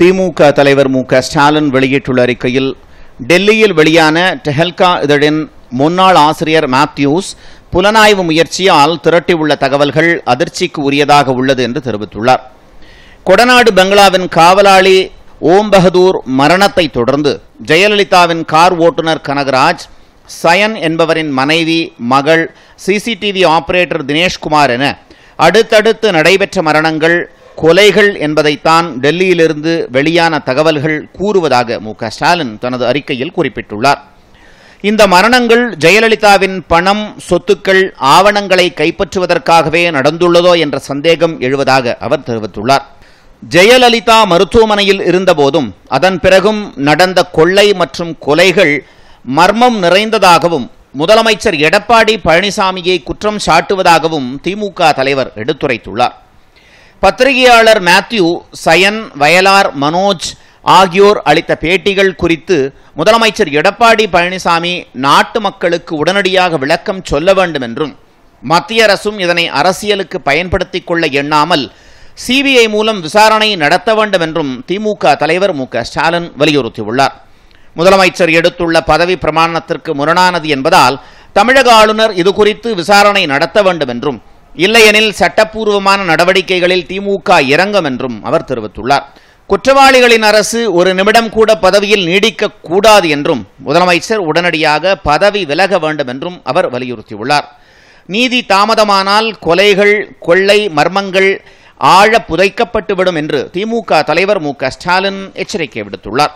திமுக தலைவர் மு.க. ஸ்டாலின் வெளியிட்டுள்ள அறிக்கையில், டெல்லியில் வெளியான டெஹல்கா இதழின் முன்னாள் ஆசிரியர் மேத்யூஸ் புலனாய்வு முயற்சியால் திரட்டியுள்ள தகவல்கள் அதிர்ச்சிக்கு உரியதாக உள்ளது என்று தெரிவித்துள்ளார். கொடநாடு பங்களாவின் காவலாளி ஓம் பகதூர் மரணத்தை தொடர்ந்து ஜெயலலிதாவின் கார் ஓட்டுநர் கனகராஜ், சயன் என்பவரின் மனைவி, மகள், சிசிடிவி ஆபரேட்டர் தினேஷ்குமார் என அடுத்தடுத்து நடைபெற்ற மரணங்கள் கொலைகள் என்பதைத்தான் டெல்லியிலிருந்து வெளியான தகவல்கள் கூறுவதாக மு.க. ஸ்டாலின் தனது அறிக்கையில் குறிப்பிட்டுள்ளார். இந்த மரணங்கள் ஜெயலலிதாவின் பணம், சொத்துக்கள், ஆவணங்களை கைப்பற்றுவதற்காகவே நடந்துள்ளதோ என்ற சந்தேகம் எழுவதாக அவர் தெரிவித்துள்ளார். ஜெயலலிதா மருத்துவமனையில் இருந்தபோதும் அதன் பிறகும் நடந்த கொள்ளை மற்றும் கொலைகள் மர்மம் நிறைந்ததாகவும் முதலமைச்சர் எடப்பாடி பழனிசாமியை குற்றம் சாட்டுவதாகவும் திமுக தலைவர் எடுத்துரைத்துள்ளார். பத்திரிகையாளர் மேத்யூ, சயன், வயலார், மனோஜ் ஆகியோர் அளித்த பேட்டிகள் குறித்து முதலமைச்சர் எடப்பாடி பழனிசாமி நாட்டு மக்களுக்கு உடனடியாக விளக்கம் சொல்ல வேண்டும் என்றும், மத்திய அரசும் இதனை அரசியலுக்கு பயன்படுத்திக் கொள்ள எண்ணாமல் சிபிஐ மூலம் விசாரணை நடத்த வேண்டும் என்றும் திமுக தலைவர் மு.க. ஸ்டாலின் வலியுறுத்தியுள்ளார். முதலமைச்சர் எடுத்துள்ள பதவி பிரமாணத்திற்கு முரணானது என்பதால் தமிழக ஆளுநர் இதுகுறித்து விசாரணை நடத்த வேண்டும் என்றும், இல்லையெனில் சட்டப்பூர்வமான நடவடிக்கைகளில் திமுக இறங்கும் என்றும் அவர் தெரிவித்துள்ளார். குற்றவாளிகளின் அரசு ஒரு நிமிடம் கூட பதவியில் நீடிக்க கூடாது என்றும் முதலமைச்சர் உடனடியாக பதவி விலக வேண்டும் என்றும் அவர் வலியுறுத்தியுள்ளார். நீதி தாமதமானால் கொலைகள், கொள்ளை மர்மங்கள் ஆழ புதைக்கப்பட்டுவிடும் என்று திமுக தலைவர் மு.க. ஸ்டாலின் எச்சரிக்கை விடுத்துள்ளார்.